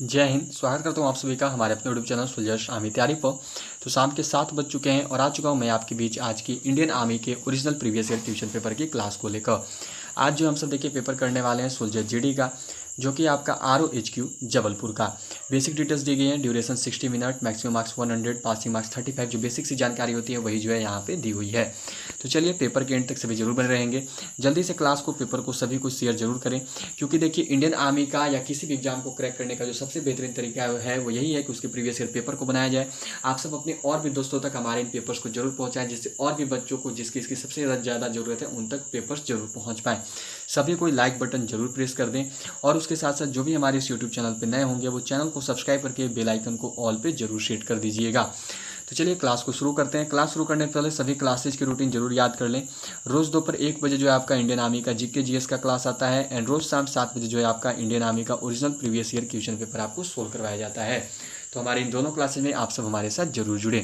जय हिंद। स्वागत करता हूँ आप सभी का हमारे अपने यूट्यूब चैनल सुलझश आर्मी तैयारी पर। तो शाम के 7 बज चुके हैं और आ चुका हूँ मैं आपके बीच आज की इंडियन आर्मी के original previous year tuition paper की क्लास को लेकर। आज जो हम सब देखिए पेपर करने वाले हैं सोल्जर जीडी का, जो कि आपका ROHQ जबलपुर का। बेसिक डिटेल्स दी गई हैं। Duration 60 minute, maximum marks 100, passing marks 35। जो बेसिक सी जानकारी होती है वही जो है यहाँ पे दी हुई है। तो चलिए पेपर के एंड तक सभी जरूर बने रहेंगे। जल्दी से क्लास को, पेपर को सभी को शेयर जरूर करें, क्योंकि देखिए इंडियन आर्मी का या किसी भी एग्जाम को क्रैक करने का जो सबसे बेहतरीन तरीका है वो यही है कि उसके प्रीवियस ईयर पेपर को बनाया जाए। आप सब अपने और भी दोस्तों तक हमारे इन पेपर्स को जरूर पहुँचाएं, जिससे और भी बच्चों को जिसकी इसकी सबसे ज़्यादा जरूरत है उन तक पेपर्स जरूर पहुँच पाएँ। सभी कोई लाइक बटन जरूर प्रेस कर दें और उसके साथ साथ जो भी हमारे इस यूट्यूब चैनल पर नए होंगे वो चैनल को सब्सक्राइब करके बेल आइकन को ऑल पे जरूर सेट कर दीजिएगा। तो चलिए क्लास को शुरू करते हैं। क्लास शुरू करने से पहले सभी क्लासेज की रूटीन जरूर याद कर लें। रोज़ दोपहर 1 बजे जो है आपका इंडियन आर्मी का जीके जीएस का क्लास आता है एंड रोज़ शाम 7 बजे जो है आपका इंडियन आर्मी का original previous year question paper आपको सोल्व करवाया जाता है। तो हमारे इन दोनों क्लासेज में आप सब हमारे साथ जरूर जुड़े।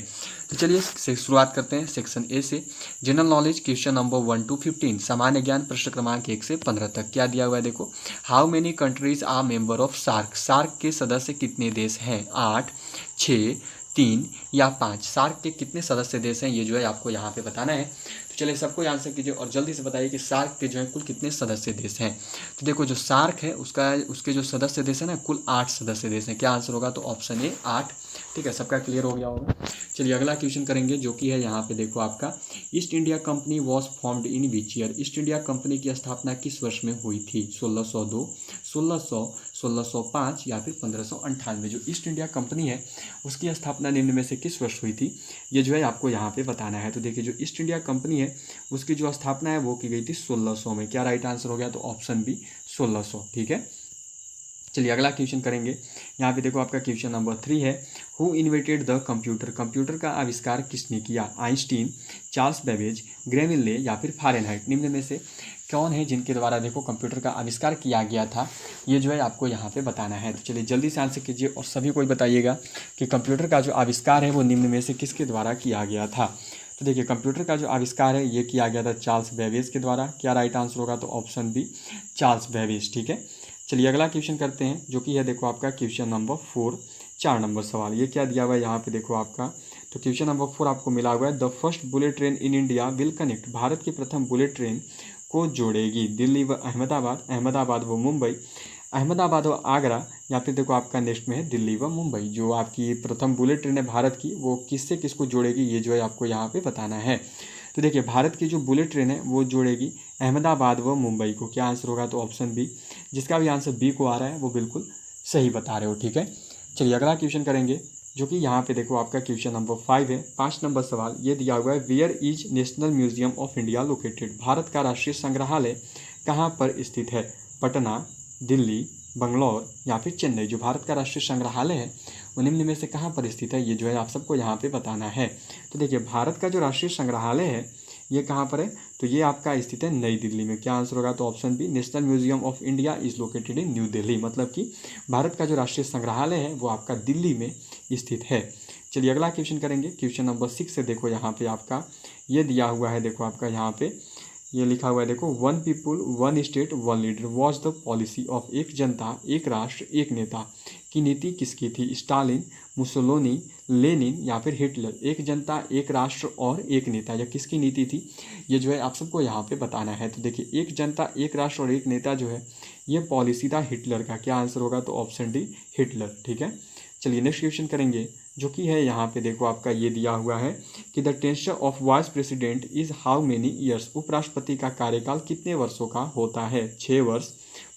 तो चलिए शुरुआत करते हैं सेक्शन ए से। General knowledge question number 1 to 15, सामान्य ज्ञान प्रश्न क्रमांक 1 से 15 तक। क्या दिया हुआ है देखो। How many countries are member of SAARC. SAARC के सदस्य कितने देश हैं? 8, 6, 3 या 5। सार्क के कितने सदस्य देश हैं ये जो है आपको यहाँ पे बताना है। तो चलिए सबको आंसर कीजिए और जल्दी से बताइए कि सार्क के जो है कुल कितने सदस्य देश हैं। तो देखो जो सार्क है उसके जो सदस्य देश है ना, कुल 8 सदस्य देश हैं। क्या आंसर होगा? तो ऑप्शन ए 8। ठीक है, सबका क्लियर हो गया होगा। चलिए अगला क्वेश्चन करेंगे, जो कि है यहाँ पे देखो आपका east India company was formed in which year. East India company की स्थापना किस वर्ष में हुई थी? 1602, 1600, 1605 या फिर 1598। जो ईस्ट इंडिया कंपनी है उसकी स्थापना निम्न में से किस वर्ष हुई थी, ये जो है आपको यहाँ पे बताना है। तो देखिए जो ईस्ट इंडिया कंपनी है उसकी जो स्थापना है वो की गई थी 1600 में। क्या राइट आंसर हो गया? तो ऑप्शन बी 1600। ठीक है, चलिए अगला क्वेश्चन करेंगे। यहाँ पे देखो आपका क्वेश्चन नंबर 3 है। Who invented the computer. Computer का आविष्कार किसने किया? आइंस्टीन, चार्ल्स बेबेज, ग्रेविन ले या फिर फारेनहाइट। निम्न में से कौन है जिनके द्वारा देखो कंप्यूटर का आविष्कार किया गया था, ये जो है आपको यहाँ पे बताना है। तो चलिए जल्दी से आंसर कीजिए और सभी को बताइएगा कि कंप्यूटर का जो आविष्कार है वो निम्न में से किसके द्वारा किया गया था। तो देखिए कंप्यूटर का जो आविष्कार है ये किया गया था चार्ल्स बेबेज के द्वारा। क्या राइट आंसर होगा? तो ऑप्शन बी चार्ल्स बेबेज। ठीक है, चलिए अगला क्वेश्चन करते हैं, जो कि है देखो आपका क्वेश्चन नंबर 4, 4 नंबर सवाल। ये क्या दिया हुआ है यहाँ पे देखो आपका। तो क्वेश्चन नंबर 4 आपको मिला हुआ है। The first bullet train in India will connect. Bharat की प्रथम बुलेट ट्रेन को जोड़ेगी दिल्ली व अहमदाबाद, अहमदाबाद व मुंबई, अहमदाबाद व आगरा या फिर देखो आपका नेक्स्ट में है दिल्ली व मुंबई। जो आपकी प्रथम बुलेट ट्रेन है भारत की वो किससे किसको जोड़ेगी ये जो है आपको यहाँ पे बताना है। तो देखिए भारत की जो बुलेट ट्रेन है वो जोड़ेगी अहमदाबाद व मुंबई को। क्या आंसर होगा? तो ऑप्शन बी। जिसका भी आंसर बी को आ रहा है वो बिल्कुल सही बता रहे हो। ठीक है, चलिए अगला क्वेश्चन करेंगे, जो कि यहाँ पे देखो आपका क्वेश्चन नंबर 5 है। 5 नंबर सवाल ये दिया हुआ है। Where is National Museum of India located. भारत का राष्ट्रीय संग्रहालय कहाँ पर स्थित है? पटना, दिल्ली, बंगलौर या फिर चेन्नई। जो भारत का राष्ट्रीय संग्रहालय है वो निम्न में से कहाँ पर स्थित है, ये जो है आप सबको यहाँ पे बताना है। तो देखिए भारत का जो राष्ट्रीय संग्रहालय है ये कहाँ पर है? तो ये आपका स्थित है नई दिल्ली में। क्या आंसर होगा? तो option B National Museum of India is located in New Delhi. मतलब कि भारत का जो राष्ट्रीय संग्रहालय है वो आपका दिल्ली में स्थित है। चलिए अगला क्वेश्चन करेंगे, क्वेश्चन नंबर 6 से देखो यहाँ पे आपका ये दिया हुआ है। देखो आपका यहाँ पे ये लिखा हुआ है देखो, 1 people 1 state 1 leader was the policy of. एक जनता एक राष्ट्र एक नेता की नीति किसकी थी? स्टालिन, मुसोलिनी, लेनिन या फिर हिटलर। एक जनता एक राष्ट्र और एक नेता, यह किसकी नीति थी, ये जो है आप सबको यहाँ पे बताना है। तो देखिए एक जनता एक राष्ट्र और एक नेता जो है ये पॉलिसी था हिटलर का। क्या आंसर होगा? तो ऑप्शन डी हिटलर। ठीक है, चलिए नेक्स्ट क्वेश्चन करेंगे, जो कि है यहाँ पे देखो आपका ये दिया हुआ है कि the tension of vice president is how many years. उपराष्ट्रपति का कार्यकाल कितने वर्षों का होता है? 6 वर्ष,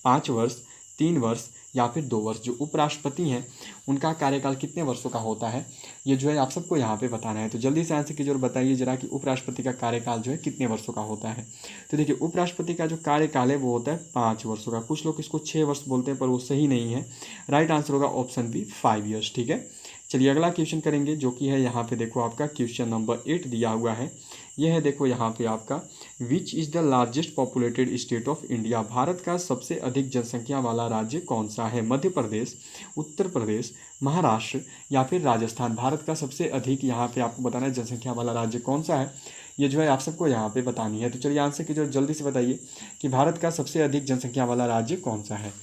5 वर्ष, 3 वर्ष या फिर 2 वर्ष। जो उपराष्ट्रपति हैं उनका कार्यकाल कितने वर्षों का होता है, ये जो है आप सबको यहाँ पे बताना है। तो जल्दी से आंसर कीजिए और बताइए जरा कि उपराष्ट्रपति का कार्यकाल जो है कितने वर्षों का होता है। तो देखिए उपराष्ट्रपति का जो कार्यकाल है वो होता है 5 वर्षों का। कुछ लोग इसको 6 वर्ष बोलते हैं पर वो सही नहीं है। राइट आंसर होगा ऑप्शन बी 5 ईयर्स। ठीक है, चलिए अगला क्वेश्चन करेंगे, जो कि है यहाँ पे देखो आपका क्वेश्चन नंबर 8 दिया हुआ है। यह है देखो यहाँ पे आपका which is the largest populated state of India. Bharat का सबसे अधिक जनसंख्या वाला राज्य कौन सा है? मध्य प्रदेश, उत्तर प्रदेश, महाराष्ट्र या फिर राजस्थान। भारत का सबसे अधिक यहाँ पे आपको बताना है जनसंख्या वाला राज्य कौन सा है। ये जो है आप सबको यहाँ पे बतानी है। तो चलिए आंसर की जो जल्दी से बताइए कि भारत का सबसे अधिक जनसंख्या वाला राज्य कौन सा है।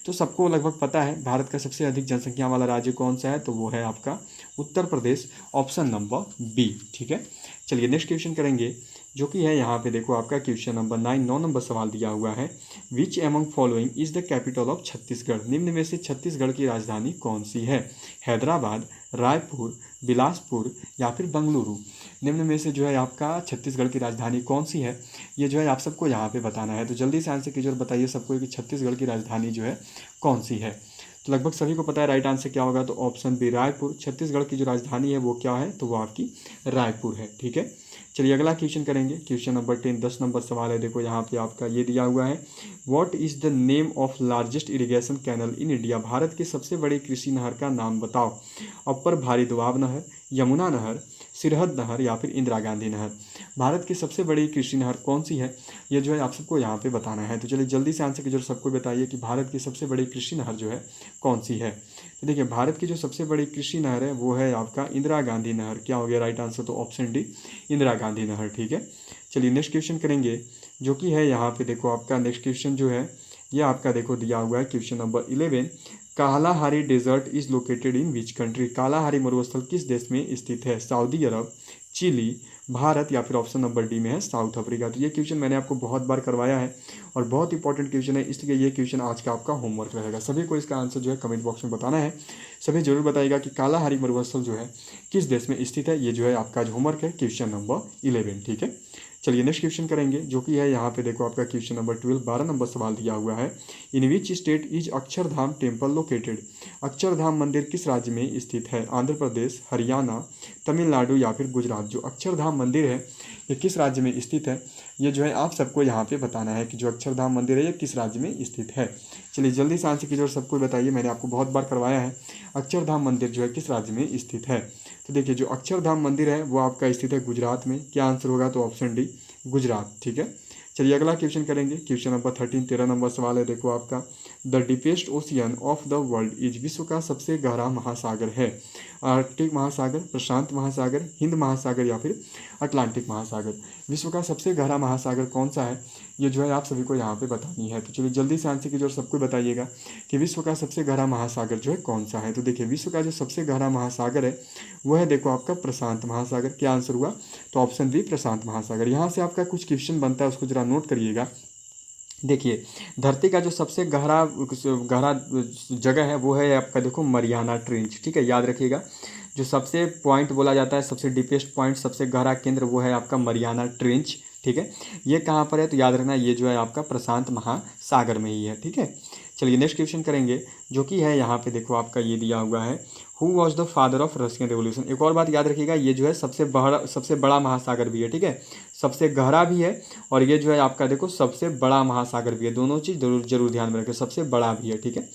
तो सबको लगभग पता है भारत का सबसे अधिक जनसंख्या वाला राज्य कौन सा है, तो वो है आपका Uttar Pradesh, option number B. ठीक है, चलिए नेक्स्ट क्वेश्चन करेंगे जो कि है यहाँ पे देखो आपका क्वेश्चन नंबर 9, 9 नंबर सवाल दिया हुआ है। Which among following is the capital of Chhattisgarh. निम्न में से छत्तीसगढ़ की राजधानी कौन सी है। हैदराबाद, रायपुर, बिलासपुर या फिर बंगलुरु। निम्न में से जो है आपका छत्तीसगढ़ की राजधानी कौन सी है, ये जो है आप सबको यहाँ पे बताना है। तो जल्दी से आंसर कीजिए और बताइए सबको कि छत्तीसगढ़ की राजधानी जो है कौन सी है। तो लगभग सभी को पता है राइट आंसर क्या होगा, तो ऑप्शन बी रायपुर। छत्तीसगढ़ की जो राजधानी है वो क्या है, तो वो आपकी रायपुर है। ठीक है, चलिए अगला क्वेश्चन करेंगे। क्वेश्चन नंबर 10, 10 नंबर सवाल है। देखो यहाँ पे आपका ये दिया हुआ है, what is the name of largest irrigation canal in India. भारत के सबसे बड़े कृषि नहर का नाम बताओ। अपर भारी दुआब नहर, यमुना नहर, सिरहद नहर या फिर इंदिरा गांधी नहर। भारत की सबसे बड़ी कृषि नहर कौन सी है, ये जो है आप सबको यहाँ पे बताना है। तो चलिए जल्दी से आंसर की जो सबको बताइए कि भारत की सबसे बड़ी कृषि नहर जो है कौन सी है। तो देखिए भारत की जो सबसे बड़ी कृषि नहर है वो है आपका इंदिरा गांधी नहर। क्या हो गया राइट आंसर, तो ऑप्शन डी इंदिरा गांधी नहर। ठीक है, चलिए नेक्स्ट क्वेश्चन करेंगे जो कि है यहाँ पे देखो आपका नेक्स्ट क्वेश्चन जो है ये आपका देखो दिया हुआ है question number 11, Kalahari desert is located in which country. Kalahari मरुस्थल किस देश में स्थित है। सऊदी अरब, चिली, भारत या फिर ऑप्शन नंबर डी में है साउथ अफ्रीका। तो ये क्वेश्चन मैंने आपको बहुत बार करवाया है और बहुत इंपॉर्टेंट क्वेश्चन है, इसलिए ये क्वेश्चन आज का आपका होमवर्क रहेगा। सभी को इसका आंसर जो है कमेंट बॉक्स में बताना है। सभी जरूर बताइएगा कि कालाहारी मरुस्थल जो है किस देश में स्थित है। ये जो है आपका जो होमवर्क है क्वेश्चन नंबर 11। ठीक है, चलिए नेक्स्ट क्वेश्चन करेंगे जो कि है यहाँ पे देखो आपका क्वेश्चन नंबर 12, 12 नंबर सवाल दिया हुआ है। In which state is Akshardham temple located. Akshardham मंदिर किस राज्य में स्थित है। आंध्र प्रदेश, हरियाणा, तमिलनाडु या फिर गुजरात। जो अक्षरधाम मंदिर है ये किस राज्य में स्थित है, ये जो है आप सबको यहाँ पे बताना है कि जो अक्षरधाम मंदिर है ये किस राज्य में स्थित है। चलिए जल्दी से आंसर कीजिए और सबको बताइए, मैंने आपको बहुत बार करवाया है अक्षरधाम मंदिर जो है किस राज्य में स्थित है। तो देखिए जो अक्षरधाम मंदिर है वो आपका स्थित है गुजरात में। क्या आंसर होगा, तो ऑप्शन डी गुजरात। ठीक है, चलिए अगला क्वेश्चन करेंगे। क्वेश्चन नंबर 13, 13 नंबर सवाल है। देखो आपका the deepest ocean of the world is. विश्व का सबसे गहरा महासागर है। आर्कटिक महासागर, प्रशांत महासागर, हिंद महासागर या फिर अटलांटिक महासागर। विश्व का सबसे गहरा महासागर कौन सा है, ये जो है आप सभी को यहाँ पे बतानी है। तो चलिए जल्दी से आंसर कीजिए और सबको बताइएगा कि विश्व का सबसे गहरा महासागर जो है कौन सा है। तो देखिए विश्व का जो सबसे गहरा महासागर है वो है देखो आपका प्रशांत महासागर। क्या आंसर हुआ, तो ऑप्शन बी प्रशांत महासागर। यहाँ से आपका कुछ क्वेश्चन बनता है उसको जरा नोट करिएगा। देखिए धरती का जो सबसे गहरा गहरा जगह है वो है आपका देखो मरियाना ट्रेंच। ठीक है, याद रखिएगा जो सबसे पॉइंट बोला जाता है, सबसे डीपेस्ट पॉइंट, सबसे गहरा केंद्र वो है आपका मरियाना ट्रेंच। ठीक है, ये कहाँ पर है, तो याद रखना ये जो है आपका प्रशांत महासागर में ही है। ठीक है, चलिए नेक्स्ट क्वेश्चन करेंगे जो कि है यहाँ पे देखो आपका ये दिया हुआ है, who was the father of Russian revolution. एक और बात याद रखिएगा ये जो है सबसे बड़ा महासागर भी है। ठीक है, सबसे गहरा भी है और ये जो है आपका देखो सबसे बड़ा महासागर भी है। दोनों चीज़ जरूर ध्यान में रखें, सबसे बड़ा भी है। ठीक है,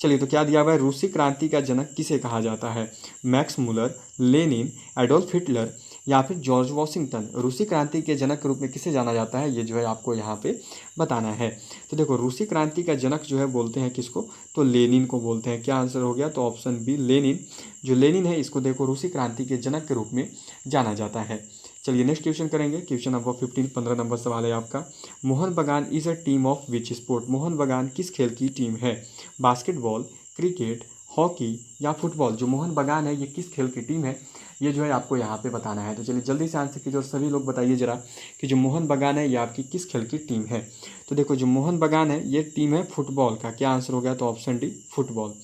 चलिए तो क्या दिया हुआ है, रूसी क्रांति का जनक किसे कहा जाता है। Max Muller, Lenin, Adolf Hitler या फिर जॉर्ज वॉशिंगटन। रूसी क्रांति के जनक के रूप में किसे जाना जाता है, ये जो है आपको यहाँ पे बताना है। तो देखो रूसी क्रांति का जनक जो है बोलते हैं किसको, तो लेनिन को बोलते हैं। क्या आंसर हो गया, तो ऑप्शन बी लेनिन। जो लेनिन है इसको देखो रूसी क्रांति के जनक के रूप में जाना जाता है। चलिए नेक्स्ट क्वेश्चन करेंगे। क्वेश्चन नंबर 15, 15 नंबर सवाल है आपका। मोहन बगान is a team of which sport. Mohan बगान किस खेल की टीम है। बास्केटबॉल, क्रिकेट, हॉकी या फुटबॉल। जो मोहन बगान है ये किस खेल की टीम है, ये जो है आपको यहाँ पे बताना है। तो चलिए जल्दी से आंसर कीजिए और सभी लोग बताइए जरा कि जो मोहन बगान है ये आपकी किस खेल की टीम है। तो देखो जो मोहन बगान है ये टीम है फुटबॉल का। क्या आंसर हो गया, तो ऑप्शन डी फुटबॉल।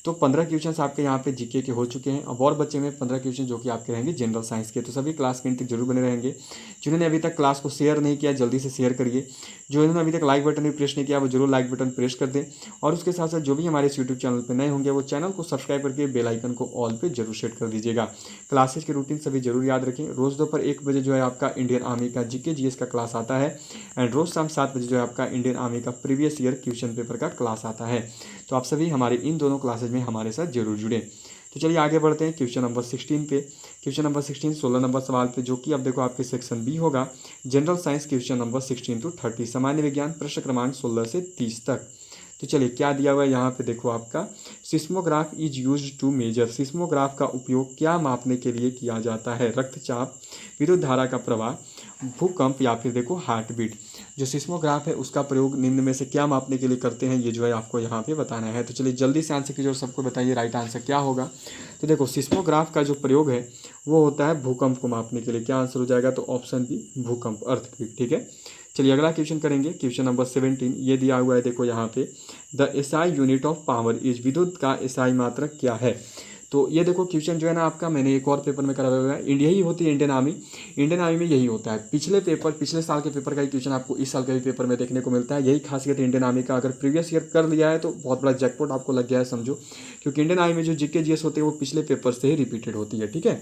तो 15 क्वेश्चंस आपके यहाँ पे जीके के हो चुके हैं। अब और बच्चे में 15 क्वेश्चन जो कि आपके रहेंगे जनरल साइंस के। तो सभी क्लास के अंत तक जरूर बने रहेंगे। जिन्होंने अभी तक क्लास को शेयर नहीं किया जल्दी से शेयर करिए। जो इन्होंने अभी तक लाइक बटन भी प्रेस नहीं किया वो जरूर लाइक बटन प्रेस कर दें। और उसके साथ साथ जो भी हमारे इस यूट्यूब चैनल पर नए होंगे वो चैनल को सब्सक्राइब करके बेल आइकन को ऑल पे जरूर सेट कर दीजिएगा। क्लासेज के रूटीन सभी जरूर याद रखें। रोज़ दोपहर 1 बजे जो है आपका इंडियन आर्मी का जीके जीएस का क्लास आता है एंड रोज़ शाम 7 बजे जो है आपका इंडियन आर्मी का प्रीवियस ईयर क्वेश्चन पेपर का क्लास आता है। तो आप सभी हमारे इन दोनों क्लासेज में हमारे साथ जरूर जुड़े। तो चलिए आगे बढ़ते हैं क्वेश्चन नंबर 16 पे। क्वेश्चन नंबर 16 16 नंबर सवाल पे जो कि अब देखो आपके सेक्शन बी होगा general science. Question number 16 to 30 सामान्य विज्ञान प्रश्न क्रमांक 16 से 30 तक। तो चलिए क्या दिया हुआ है यहाँ पे देखो आपका, seismograph is used to measure, seismograph का उपयोग क्या मापने के लिए किया जाता है, रक्तचाप, विद्युत धारा का प्रवाह, भूकंप या फिर देखो हार्ट बीट। जो सिस्मोग्राफ है उसका प्रयोग निम्न में से क्या मापने के लिए करते हैं, ये जो है आपको यहाँ पे बताना है। तो चलिए जल्दी से आंसर कीजिए और सबको बताइए राइट आंसर क्या होगा। तो देखो सिस्मोग्राफ का जो प्रयोग है वो होता है भूकंप को मापने के लिए। क्या आंसर हो जाएगा, तो ऑप्शन बी भूकंप, अर्थक्वेक। ठीक है, चलिए अगला क्वेश्चन करेंगे, क्वेश्चन नंबर 17। ये दिया हुआ है देखो यहाँ पे, the SI unit of power is, विद्युत का एसआई मात्रक क्या है। तो ये देखो क्वेश्चन जो है ना आपका, मैंने एक और पेपर में कराया हुआ है, इंडिया ही होती है इंडियन आर्मी, इंडियन आर्मी में यही होता है। पिछले साल के पेपर का ही क्वेश्चन आपको इस साल के भी पेपर में देखने को मिलता है। यही खासियत है इंडियन आर्मी का, अगर प्रीवियस ईयर कर लिया है तो बहुत बड़ा जैकपॉट आपको लग गया है समझो, क्योंकि इंडियन आर्मी में जो जीके जीएस होते हैं वो पिछले पेपर से ही रिपीटेड होती है। ठीक है,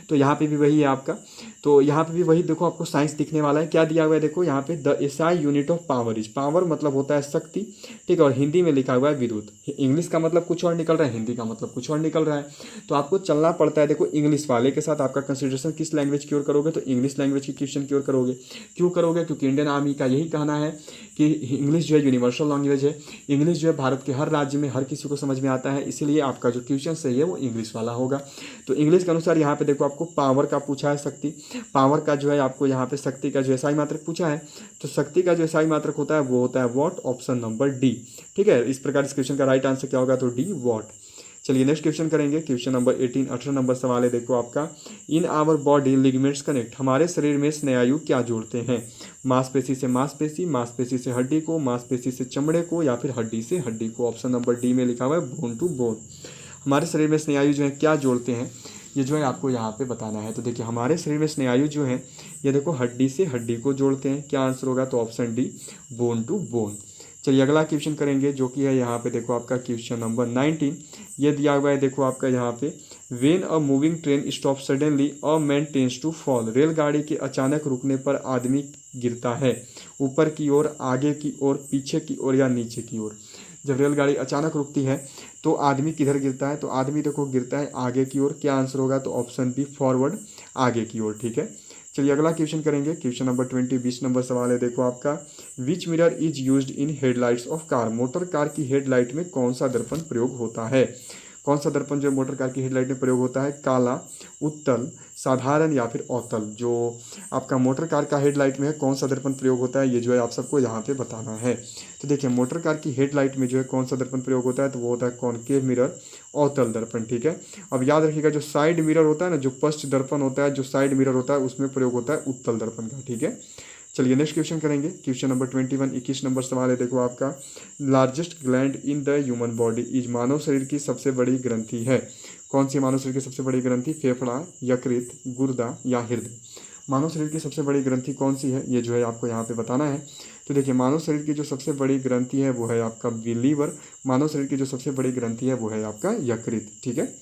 तो यहाँ पे भी वही है आपका, तो यहाँ पे भी वही देखो आपको साइंस दिखने वाला है। क्या दिया हुआ है देखो यहाँ पे, the SI unit of power is, power मतलब होता है शक्ति, ठीक है, और हिंदी में लिखा हुआ है विद्युत। इंग्लिश का मतलब कुछ और निकल रहा है, हिंदी का मतलब कुछ और निकल रहा है, तो आपको चलना पड़ता है देखो इंग्लिश वाले के साथ। आपका कंसिडरेशन किस लैंग्वेज की ओर करोगे, तो इंग्लिश लैंग्वेज की क्वेश्चन की ओर करोगे। क्यों करोगे, क्योंकि इंडियन आर्मी का यही कहना है कि इंग्लिश जो है यूनिवर्सल लैंग्वेज है, इंग्लिश जो है भारत के हर राज्य में हर किसी को समझ में आता है, इसीलिए आपका जो क्वेश्चन सही है वो इंग्लिश वाला होगा। तो इंग्लिश के अनुसार यहाँ पे देखो आपको पावर का पूछा है, शक्ति, पावर का जो है आपको यहाँ पे शक्ति का जो एसआई मात्रक पूछा है, तो शक्ति का जो एसआई मात्रक होता है वो होता है वॉट, ऑप्शन नंबर डी। ठीक है, इस प्रकार इस क्वेश्चन का राइट आंसर क्या होगा, तो डी वॉट। चलिए नेक्स्ट क्वेश्चन करेंगे, क्वेश्चन नंबर 18, 18 नंबर सवाल है देखो आपका, in our body ligaments connect, हमारे शरीर में स्नायु क्या जोड़ते हैं, मांसपेशी से मांसपेशी, मांसपेशी से हड्डी को, मांसपेशी से चमड़े को, या फिर हड्डी से हड्डी को। ऑप्शन नंबर डी में लिखा हुआ है बोन टू बोन। हमारे शरीर में स्नायु जो है क्या जोड़ते हैं, ये जो है आपको यहाँ पे बताना है। तो देखिए हमारे शरीर में स्नायु जो है ये देखो हड्डी से हड्डी को जोड़ते हैं। क्या आंसर होगा, तो option D bone to bone. चलिए अगला क्वेश्चन करेंगे जो कि है यहाँ पे देखो आपका क्वेश्चन नंबर 19। ये दिया हुआ है देखो आपका यहाँ पे, when a moving train stop suddenly a man tends to fall, रेलगाड़ी के अचानक रुकने पर आदमी गिरता है, ऊपर की ओर, आगे की ओर, पीछे की ओर या नीचे की ओर। जब रेलगाड़ी अचानक रुकती है तो आदमी किधर गिरता है, तो आदमी देखो गिरता है आगे की ओर। क्या आंसर होगा, तो ऑप्शन बी फॉरवर्ड, आगे की ओर। ठीक है, चलिए अगला क्वेश्चन करेंगे, क्वेश्चन नंबर 20, 20 नंबर सवाल है देखो आपका, विच mirror is used in headlights of car, motor car की हेडलाइट में कौन सा दर्पण प्रयोग होता है। कौन सा दर्पण जो मोटर कार की हेडलाइट में प्रयोग होता है, काला, उत्तल, साधारण या फिर अवतल। जो आपका मोटर कार का हेडलाइट में है कौन सा दर्पण प्रयोग होता है, ये जो है आप सबको यहाँ पे बताना है। तो देखिए मोटर कार की हेडलाइट में जो है कौन सा दर्पण प्रयोग होता है, तो वो होता है कॉनकेव मिरर, अवतल दर्पण। ठीक है, अब याद रखिएगा जो साइड मिरर होता है ना, जो पश्च दर्पण होता है, जो साइड मिरर होता है उसमें प्रयोग होता है उत्तल दर्पण का। ठीक है, चलिए नेक्स्ट क्वेश्चन करेंगे, क्वेश्चन नंबर 21, 21 नंबर सवाल है देखो आपका, largest gland in the human body is, मानव शरीर की सबसे बड़ी ग्रंथि है। कौन सी मानव शरीर की सबसे बड़ी ग्रंथि, फेफड़ा, यकृत, गुर्दा या हृदय। मानव शरीर की सबसे बड़ी ग्रंथि कौन सी है, ये जो है आपको यहाँ पे बताना है। तो देखिए मानव शरीर की जो सबसे बड़ी ग्रंथि है वो है आपका लीवर, मानव शरीर की जो सबसे बड़ी ग्रंथि है वो है आपका यकृत। ठीक है,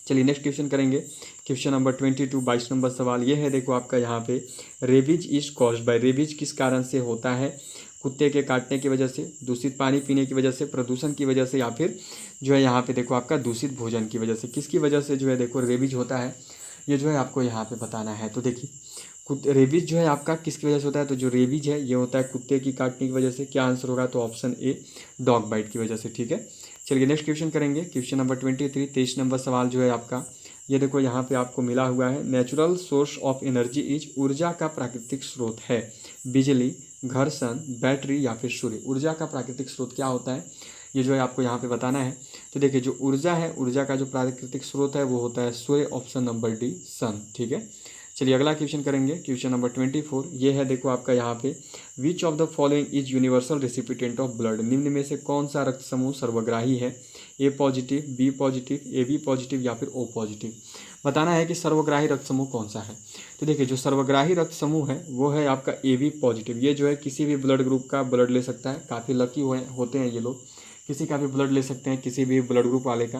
चलिए नेक्स्ट क्वेश्चन करेंगे, क्वेश्चन नंबर 22, 22 नंबर सवाल ये है देखो आपका यहाँ पे, rabies is caused by, rabies किस कारण से होता है, कुत्ते के काटने की वजह से, दूषित पानी पीने की वजह से, प्रदूषण की वजह से, या फिर जो है यहाँ पे देखो आपका दूषित भोजन की वजह से। किसकी वजह से जो है देखो रेबीज होता है, ये जो है आपको यहाँ पे बताना है। तो देखिए रेबीज जो है आपका किसकी वजह से होता है, तो जो रेबीज है ये होता है कुत्ते की काटने की वजह से। क्या आंसर होगा, तो ऑप्शन ए डॉग बाइट की वजह से। ठीक है, चलिए नेक्स्ट क्वेश्चन करेंगे, क्वेश्चन नंबर 23, 23 नंबर सवाल जो है आपका, ये देखो यहाँ पे आपको मिला हुआ है, natural source of energy is, ऊर्जा का प्राकृतिक स्रोत है, बिजली, घर्षण, बैटरी या फिर सूर्य। ऊर्जा का प्राकृतिक स्रोत क्या होता है, ये जो है आपको यहाँ पे बताना है। तो देखिए जो ऊर्जा है, ऊर्जा का जो प्राकृतिक स्रोत है वो होता है सूर्य, ऑप्शन नंबर डी सन। ठीक है, चलिए अगला क्वेश्चन करेंगे, क्वेश्चन नंबर 24, ये है देखो आपका यहाँ पे, which of the following is universal recipient of blood, निम्न में से कौन सा रक्त समूह सर्वग्राही है, A positive, B positive, A B positive या फिर ओ पॉजिटिव। बताना है कि सर्वग्राही रक्त समूह कौन सा है। तो देखिए जो सर्वग्राही रक्त समूह है वो है आपका ए बी पॉजिटिव। ये जो है किसी भी ब्लड ग्रुप का ब्लड ले सकता है, काफ़ी लकी होते हैं ये लोग, किसी का भी ब्लड ले सकते हैं, किसी भी ब्लड ग्रुप वाले का।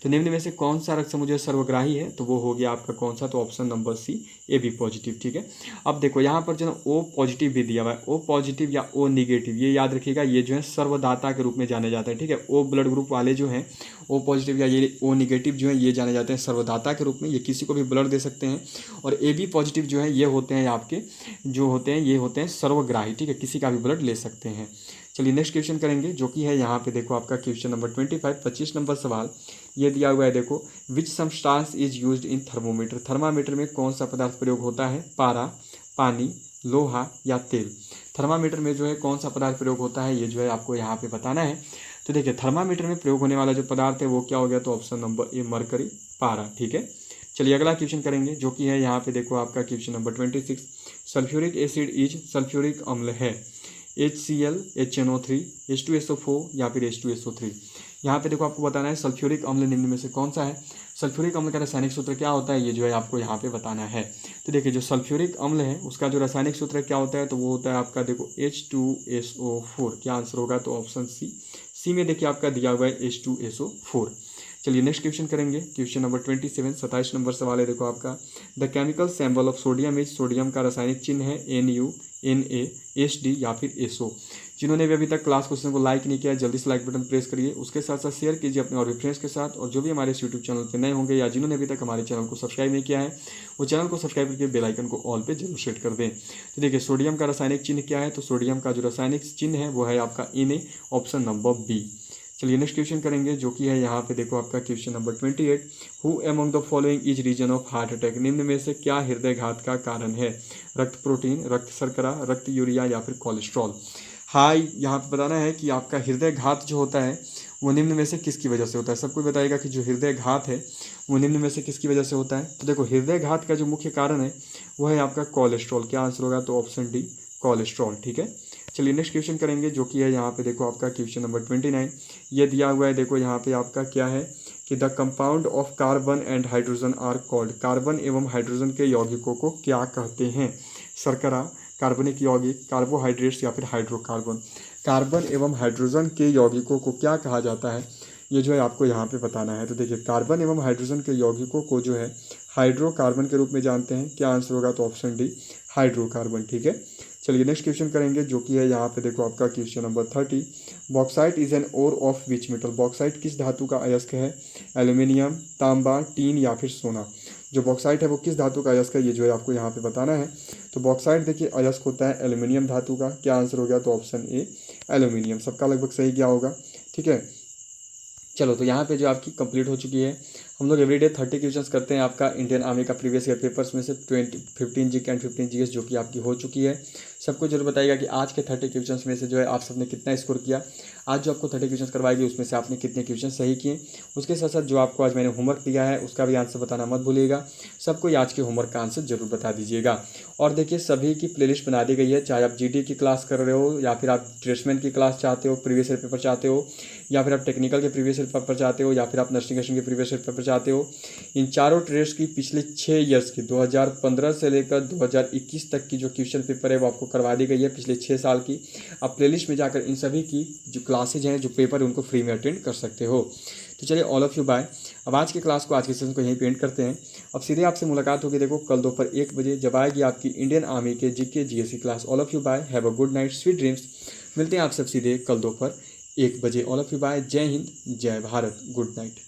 तो निम्न में से कौन सा रक्त समूह जो सर्वग्राही है, तो वो हो गया आपका कौन सा, तो option number C A B positive. ठीक है, अब देखो यहाँ पर जो है ओ पॉजिटिव भी दिया हुआ है, ओ पॉजिटिव या ओ निगेटिव, ये याद रखिएगा, ये जो है सर्वदाता के रूप में जाने जाते हैं। ठीक है, ओ ब्लड ग्रुप वाले जो हैं ओ पॉजिटिव या ये ओ निगेटिव जो है ये जाने जाते हैं सर्वदाता के रूप में, ये किसी को भी ब्लड दे सकते हैं। और ए बी पॉजिटिव जो है ये होते हैं आपके जो होते हैं, ये होते हैं सर्वग्राही। ठीक है, किसी का भी ब्लड ले सकते हैं। चलिए नेक्स्ट क्वेश्चन करेंगे, जो कि है यहाँ पे देखो आपका क्वेश्चन नंबर 25, 25 नंबर सवाल ये दिया हुआ है। देखो, which substance is used in thermometer, thermometer में कौन सा पदार्थ प्रयोग होता है? पारा, पानी, लोहा या तेल। थर्मामीटर में जो है कौन सा पदार्थ प्रयोग होता है, ये जो है आपको यहाँ पे बताना है। तो देखिए थर्मामीटर में प्रयोग होने वाला जो पदार्थ है वो क्या हो गया? तो ऑप्शन नंबर ए मरकरी, पारा। ठीक है, चलिए अगला क्वेश्चन करेंगे, जो कि है यहाँ पे देखो आपका question number 26, sulphuric acid is, sulphuric अम्ल है HCl, HNO3, H2SO4 या फिर H2SO3। यहाँ पे देखो आपको बताना है सल्फ्यूरिक अम्ल निम्न में से कौन सा है। सल्फ्यूरिक अम्ल का रासायनिक सूत्र क्या होता है, ये जो है आपको यहाँ पे बताना है। तो देखिए जो सल्फ्यूरिक अम्ल है उसका जो रासायनिक सूत्र क्या होता है, तो वो होता है आपका देखो H2SO4। क्या आंसर होगा? तो ऑप्शन सी में देखिए आपका दिया हुआ है H2SO4। चलिए नेक्स्ट क्वेश्चन करेंगे, क्वेश्चन नंबर 27, 27 नंबर सवाल है देखो आपका। The chemical symbol of sodium is, sodium का रासायनिक चिन्ह है NU, Na, SD या फिर SO। जिन्होंने भी अभी तक क्लास क्वेश्चन को लाइक नहीं किया जल्दी से लाइक बटन प्रेस करिए, उसके साथ साथ शेयर कीजिए अपने और भी फ्रेंड्स के साथ। और जो भी हमारे यूट्यूब चैनल पर नए होंगे या जिन्होंने अभी तक हमारे चैनल को सब्सक्राइब नहीं किया है वो चैनल को सब्सक्राइब करके बेल आइकन को ऑल पे जरूर सेट कर दें। तो देखिए सोडियम का रासायनिक चिन्ह क्या है, तो सोडियम का जो रासायनिक चिन्ह है वो है आपका Na, ऑप्शन नंबर बी। चलिए नेक्स्ट क्वेश्चन करेंगे, जो कि है यहाँ पे देखो आपका question number 28, who among the following is reason of heart attack, निम्न में से क्या हृदयघात का कारण है? रक्त प्रोटीन, रक्त शर्करा, रक्त यूरिया या फिर कोलेस्ट्रॉल। हाँ, यहाँ पे बताना है कि आपका हृदयघात जो होता है वो निम्न में से किसकी वजह से होता है। सबको बताएगा कि जो हृदयघात है वो निम्न में से किसकी वजह से होता है। तो देखो हृदयघात का जो मुख्य कारण है वो है आपका कोलेस्ट्रॉल। क्या आंसर होगा? तो ऑप्शन डी कोलेस्ट्रॉल। ठीक है, चलिए नेक्स्ट क्वेश्चन करेंगे, जो कि है यहाँ पे देखो आपका क्वेश्चन नंबर 29, ये दिया हुआ है। देखो यहाँ पे आपका क्या है कि the compound of carbon and hydrogen are called, carbon एवं हाइड्रोजन के यौगिकों को क्या कहते हैं? शर्करा, कार्बनिक यौगिक, कार्बोहाइड्रेट्स या फिर हाइड्रोकार्बन। कार्बन एवं हाइड्रोजन के यौगिकों को क्या कहा जाता है, ये जो है आपको यहाँ पे बताना है। तो देखिए कार्बन एवं हाइड्रोजन के यौगिकों को जो है हाइड्रोकार्बन के रूप में जानते हैं। क्या आंसर होगा? तो ऑप्शन डी हाइड्रोकार्बन। ठीक है, चलिए नेक्स्ट क्वेश्चन करेंगे, जो कि है यहाँ पे देखो आपका question number 30, bauxite is an ore of which metal, bauxite किस धातु का अयस्क है? एल्यूमिनियम, तांबा, टीन या फिर सोना। जो बॉक्साइट है वो किस धातु का अयस्क है, ये जो है आपको यहाँ पे बताना है। तो बॉक्साइट देखिए अयस्क होता है एल्यूमिनियम धातु का। क्या आंसर हो गया? तो ऑप्शन ए एल्यूमिनियम। सबका लगभग सही क्या होगा? ठीक है, चलो तो यहाँ पे जो आपकी कंप्लीट हो चुकी है। हम लोग एवरीडे 30 क्वेश्चंस करते हैं आपका इंडियन आर्मी का प्रीवियस ईयर पेपर्स में से 15 जीके एंड 15 जीएस जो कि आपकी हो चुकी है। सबको जरूर बताइएगा कि आज के 30 क्वेश्चंस में से जो है आप सबने कितना स्कोर किया। आज जो आपको 30 क्वेश्चंस करवाएगी उसमें से आपने कितने क्वेश्चन सही किए। उसके साथ साथ जो आपको आज मैंने होमवर्क दिया है उसका भी आंसर बताना मत भूलिएगा। सबको आज के होमवर्क का आंसर जरूर बता दीजिएगा। और देखिए सभी की प्लेलिस्ट बना दी गई है, चाहे आप जीडी की क्लास कर रहे हो या फिर आप ड्रेसमैन की क्लास चाहते हो, प्रीवियस ईयर पेपर चाहते हो, या फिर आप टेक्निकल के प्रीवियस ईयर पेपर चाहते हो, या फिर आप नर्सिंग के प्रीवियस ईयर पेपर चाहते हो। इन चारों ट्रेड्स की पिछले 6 ईयर्स की 2015 से लेकर 2021 तक की जो क्वेश्चन पेपर है वो आपको करवा दी गई है, पिछले 6 साल की। आप प्लेलिस्ट में जाकर इन सभी की जो क्लासेज हैं, जो पेपर है, उनको फ्री में अटेंड कर सकते हो। तो चलिए ऑल ऑफ यू बाय। अब आज की क्लास को, आज के सेशन को यहीं पे एंड करते हैं। अब सीधे आपसे मुलाकात होगी देखो कल दोपहर 1 बजे, जब आएगी आपकी इंडियन आर्मी के जीके जीएस की class. All of you bye, have a good night, sweet dreams. मिलते हैं आप सब सीधे कल दोपहर 1 बजे। ऑल ऑफ यू बाय, जय हिंद, जय भारत, गुड नाइट।